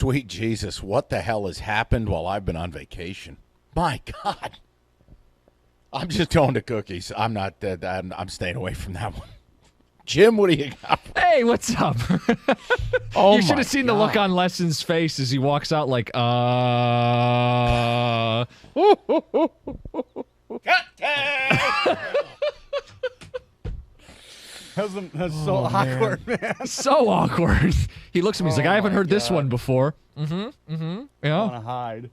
Sweet Jesus, what the hell has happened while I've been on vacation? My God. I'm just going to cookies. I'm not. I'm staying away from that one. Jim, what do you got? Hey, what's up? Oh, you should have seen the look on Lesson's face as he walks out like, That's so awkward, man. So awkward. He looks at me. He's like, I haven't heard this God. one before. Yeah. I want to hide.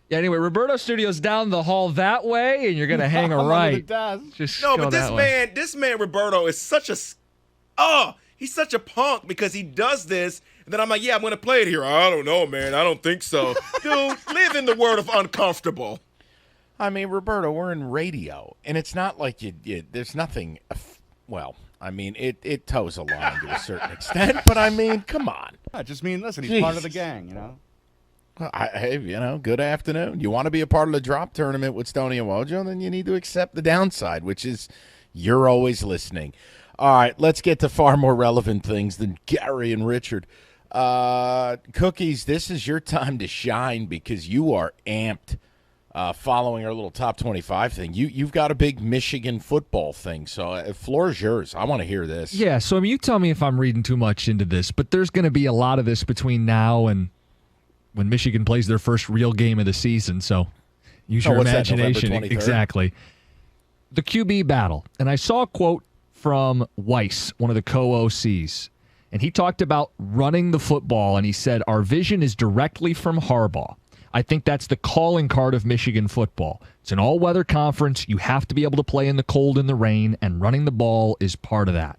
Yeah, anyway, Roberto Studio's down the hall that way, and you're going to hang a right. Just No, go but this man Roberto is such a, he's such a punk because he does this, and then I'm like, yeah, I'm going to play it here. I don't know, man. I don't think so. Dude, live in the world of uncomfortable. I mean, Roberto, we're in radio, and it's not like there's nothing, well, I mean, it toes a line to a certain extent, but I mean, come on. I just mean, listen, he's part of the gang, you know? Hey, good afternoon. You want to be a part of the drop tournament with Stoney and Wojo, then you need to accept the downside, which is you're always listening. All right, let's get to far more relevant things than Gary and Richard. Cookies, this is your time to shine because you are amped following our little top 25 thing. You've got a big Michigan football thing, so floor is yours. I want to hear this. Yeah, so I mean, you tell me if I'm reading too much into this, but there's going to be a lot of this between now and when Michigan plays their first real game of the season, so use your imagination. Exactly. The QB battle. And I saw a quote from Weiss, one of the co-OCs, and he talked about running the football, and he said, our vision is directly from Harbaugh. I think that's the calling card of Michigan football. It's an all-weather conference. You have to be able to play in the cold and the rain, and running the ball is part of that.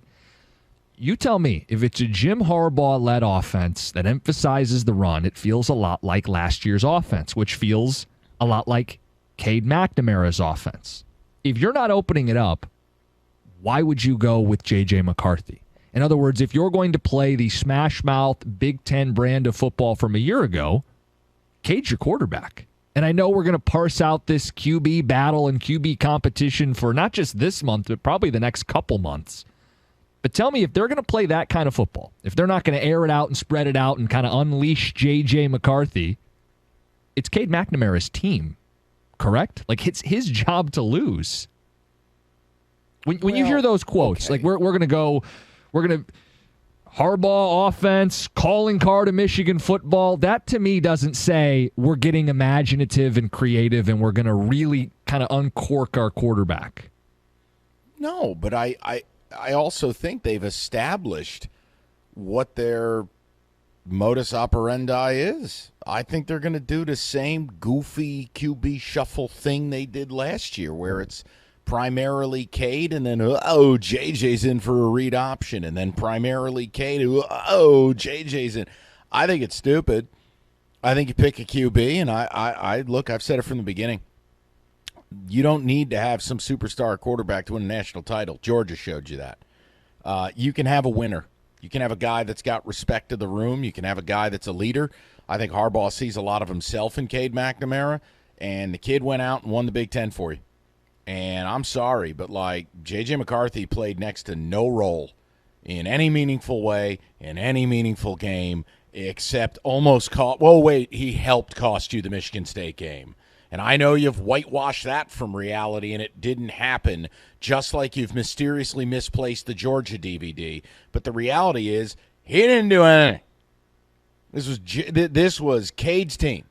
You tell me, if it's a Jim Harbaugh-led offense that emphasizes the run, it feels a lot like last year's offense, which feels a lot like Cade McNamara's offense. If you're not opening it up, why would you go with JJ McCarthy? In other words, if you're going to play the smash-mouth Big Ten brand of football from a year ago, Cade's your quarterback. And I know we're going to parse out this QB battle and QB competition for not just this month, but probably the next couple months. But tell me, if they're going to play that kind of football, if they're not going to air it out and spread it out and kind of unleash J.J. McCarthy, it's Cade McNamara's team, correct? Like, it's his job to lose. When you hear those quotes, like we're going to Harbaugh offense, calling card of Michigan football, that to me doesn't say we're getting imaginative and creative and we're going to really kind of uncork our quarterback. No, but I also think they've established what their modus operandi is. I think they're going to do the same goofy QB shuffle thing they did last year where it's primarily Cade and then, JJ's in for a read option, and then primarily Cade, JJ's in. I think it's stupid. I think you pick a QB, and I've said it from the beginning. You don't need to have some superstar quarterback to win a national title. Georgia showed you that. You can have a winner. You can have a guy that's got respect to the room. You can have a guy that's a leader. I think Harbaugh sees a lot of himself in Cade McNamara, and the kid went out and won the Big Ten for you. And I'm sorry, but like JJ McCarthy played next to no role in any meaningful way in any meaningful game except he helped cost you the Michigan State game. And I know you've whitewashed that from reality, and it didn't happen, just like you've mysteriously misplaced the Georgia DVD. But the reality is, he didn't do anything. This was Cade's team.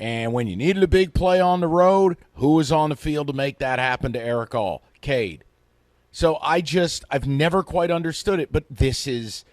And when you needed a big play on the road, who was on the field to make that happen to Eric All? Cade. So I've never quite understood it, but this is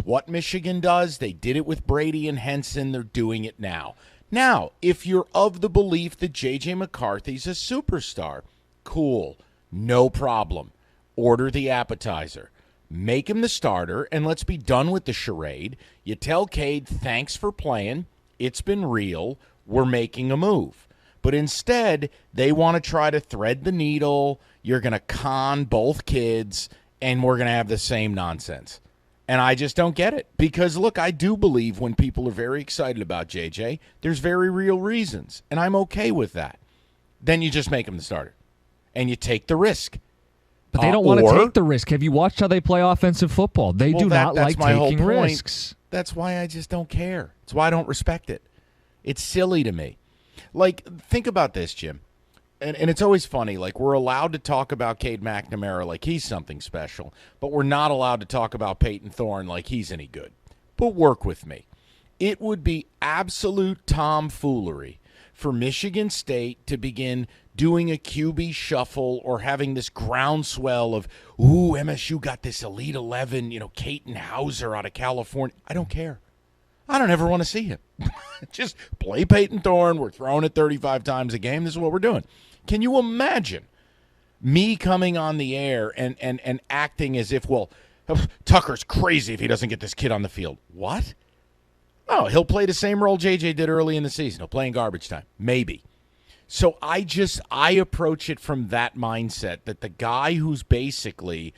what Michigan does. They did it with Brady and Henson. They're doing it now. Now, if you're of the belief that J.J. McCarthy's a superstar, cool, no problem. Order the appetizer. Make him the starter, and let's be done with the charade. You tell Cade, thanks for playing. It's been real. We're making a move. But instead, they want to try to thread the needle. You're going to con both kids, and we're going to have the same nonsense. And I just don't get it. Because, look, I do believe when people are very excited about JJ, there's very real reasons. And I'm okay with that. Then you just make him the starter. And you take the risk. But they don't want to take the risk. Have you watched how they play offensive football? They do not like taking risks. That's why I just don't care. It's why I don't respect it. It's silly to me. Like, think about this, Jim. And it's always funny. Like, we're allowed to talk about Cade McNamara like he's something special, but we're not allowed to talk about Peyton Thorne like he's any good. But work with me. It would be absolute tomfoolery for Michigan State to begin doing a QB shuffle or having this groundswell of, ooh, MSU got this Elite 11, Caton Hauser out of California. I don't care. I don't ever want to see him. Just play Peyton Thorne. We're throwing it 35 times a game. This is what we're doing. Can you imagine me coming on the air and acting as if, well, Tucker's crazy if he doesn't get this kid on the field? What? Oh, he'll play the same role JJ did early in the season. He'll play in garbage time. Maybe. So I approach it from that mindset that the guy who's basically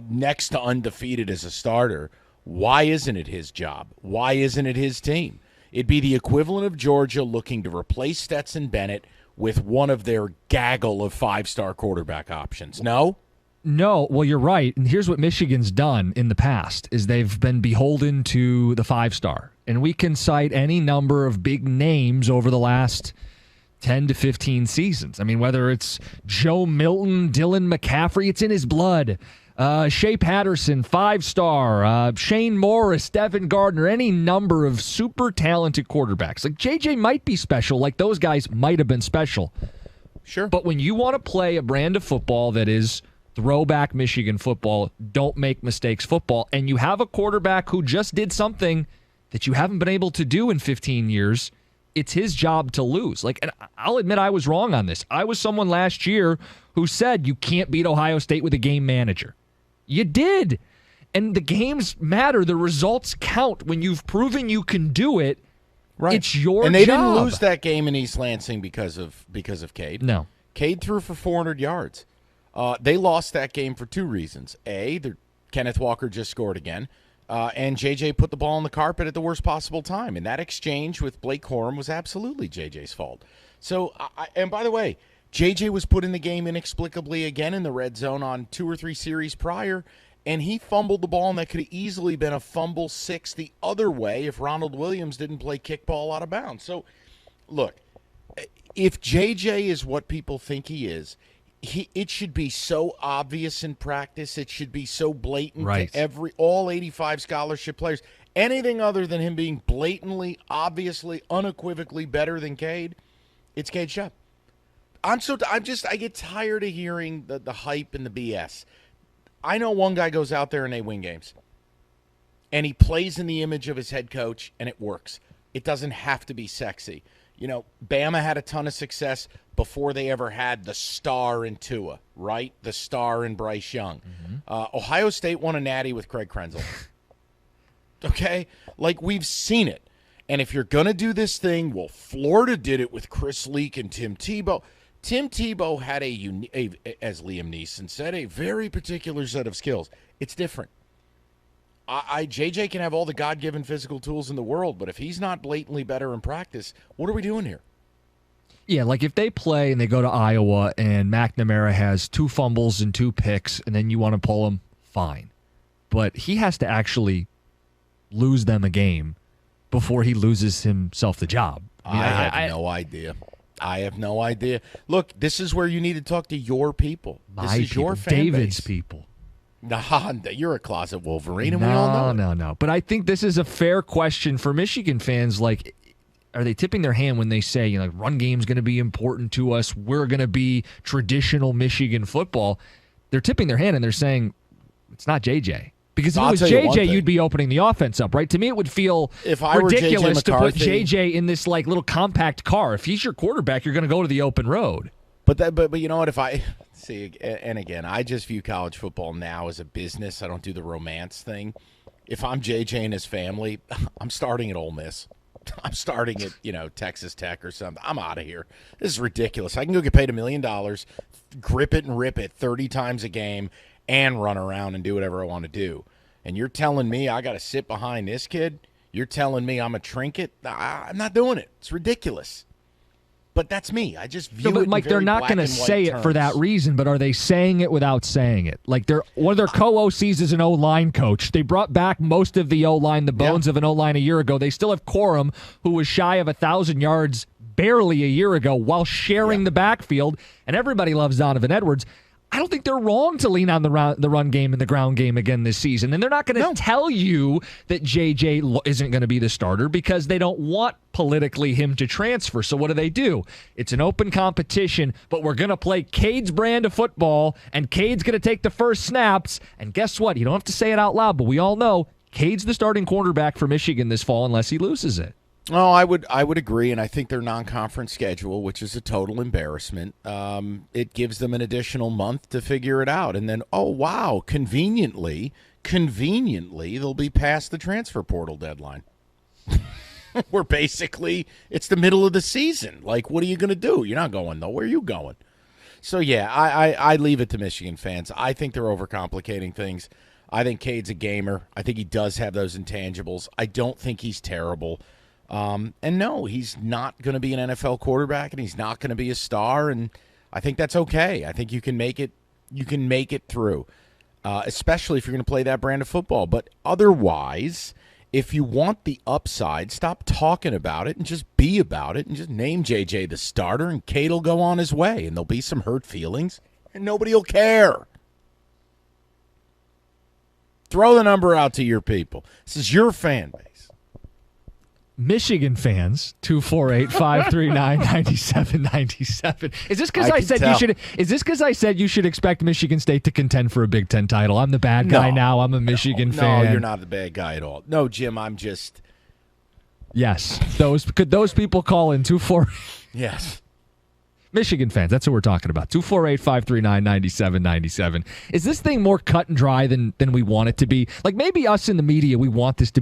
next to undefeated as a starter, why isn't it his job? Why isn't it his team? It'd be the equivalent of Georgia looking to replace Stetson Bennett with one of their gaggle of five-star quarterback options. No? No, well, you're right. And here's what Michigan's done in the past is they've been beholden to the five-star. And we can cite any number of big names over the last 10 to 15 seasons. I mean, whether it's Joe Milton, Dylan McCaffrey, it's in his blood. Shea Patterson, five-star. Shane Morris, Devin Gardner, any number of super talented quarterbacks. Like, JJ might be special, like those guys might have been special. Sure. But when you want to play a brand of football that is throwback Michigan football, don't make mistakes football, and you have a quarterback who just did something that you haven't been able to do in 15 years, it's his job to lose. Like, and I'll admit I was wrong on this. I was someone last year who said you can't beat Ohio State with a game manager. You did. And the games matter. The results count. When you've proven you can do it, right. It's your job. And they didn't lose that game in East Lansing because of Cade. No. Cade threw for 400 yards. They lost that game for two reasons. A, Kenneth Walker just scored again, and JJ put the ball on the carpet at the worst possible time. And that exchange with Blake Corum was absolutely JJ's fault. So, and by the way, JJ was put in the game inexplicably again in the red zone on 2 or 3 series prior, and he fumbled the ball, and that could have easily been a fumble 6 the other way if Ronald Williams didn't play kickball out of bounds. So, look, if JJ is what people think he is, it should be so obvious in practice. It should be so blatant right. to all 85 scholarship players. Anything other than him being blatantly, obviously, unequivocally better than Cade, it's Cade's job. I get tired of hearing the hype and the BS. I know one guy goes out there and they win games. And he plays in the image of his head coach, and it works. It doesn't have to be sexy. Bama had a ton of success before they ever had the star in Tua, right? The star in Bryce Young. Mm-hmm. Ohio State won a natty with Craig Krenzel. Okay? Like, we've seen it. And if you're going to do this thing, well, Florida did it with Chris Leak and Tim Tebow. Tim Tebow had as Liam Neeson said, a very particular set of skills. It's different. JJ can have all the God-given physical tools in the world, but if he's not blatantly better in practice, what are we doing here? Yeah, like if they play and they go to Iowa and McNamara has 2 fumbles and 2 picks, and then you want to pull him, fine. But he has to actually lose them a game before he loses himself the job. I have no idea. I have no idea. Look, this is where you need to talk to your people. This is your fan David's base. People. Nah, you're a closet Wolverine, and we all know it. No. But I think this is a fair question for Michigan fans. Like, are they tipping their hand when they say, run game's going to be important to us, we're going to be traditional Michigan football? They're tipping their hand, and they're saying, it's not JJ. Because if it was JJ, you'd be opening the offense up, right? To me, it would feel ridiculous to put JJ in this little compact car. If he's your quarterback, you're going to go to the open road. But you know what? If I see, and again, I just view college football now as a business. I don't do the romance thing. If I'm JJ and his family, I'm starting at Ole Miss. I'm starting at Texas Tech or something. I'm out of here. This is ridiculous. I can go get paid $1 million, grip it and rip it 30 times a game, and run around and do whatever I want to do. And you're telling me I got to sit behind this kid? You're telling me I'm a trinket? I'm not doing it. It's ridiculous. but that's me. I just view but it Mike, in very they're not black going to and white say it for that terms. reason, but are they saying it without saying it? Like one of their co-OCs is an O-line coach. They brought back most of the O-line, the bones of an O-line a year ago. They still have Corum, who was shy of 1,000 yards barely a year ago while sharing the backfield, and everybody loves Donovan Edwards. I don't think they're wrong to lean on the run game and the ground game again this season. And they're not going to tell you that JJ isn't going to be the starter because they don't want politically him to transfer. So what do? It's an open competition, but we're going to play Cade's brand of football, and Cade's going to take the first snaps. And guess what? You don't have to say it out loud, but we all know Cade's the starting quarterback for Michigan this fall unless he loses it. Oh, I would agree, and I think their non-conference schedule, which is a total embarrassment, it gives them an additional month to figure it out. And then, oh, wow, conveniently, they'll be past the transfer portal deadline. We're basically, it's the middle of the season. Like, what are you going to do? You're not going nowhere. You're going. So, yeah, I leave it to Michigan fans. I think they're overcomplicating things. I think Cade's a gamer. I think he does have those intangibles. I don't think he's terrible. And no, he's not going to be an NFL quarterback, and he's not going to be a star, and I think that's okay. I think you can make it. You can make it through, especially if you're going to play that brand of football. But otherwise, if you want the upside, stop talking about it and just be about it, and just name JJ the starter, and Cade will go on his way, and there'll be some hurt feelings, and nobody will care. Throw the number out to your people. This is your fan base. Michigan fans, 248-539-9797. Is this because I said you should? Is this because I said you should expect Michigan State to contend for a Big Ten title? I'm the bad guy now. I'm a Michigan fan. No, you're not the bad guy at all. No, Jim, I'm just. Yes, could those people call in 248? Yes. Michigan fans, that's what we're talking about. 248-539-9797. Is this thing more cut and dry than we want it to be? Like maybe us in the media, we want this to be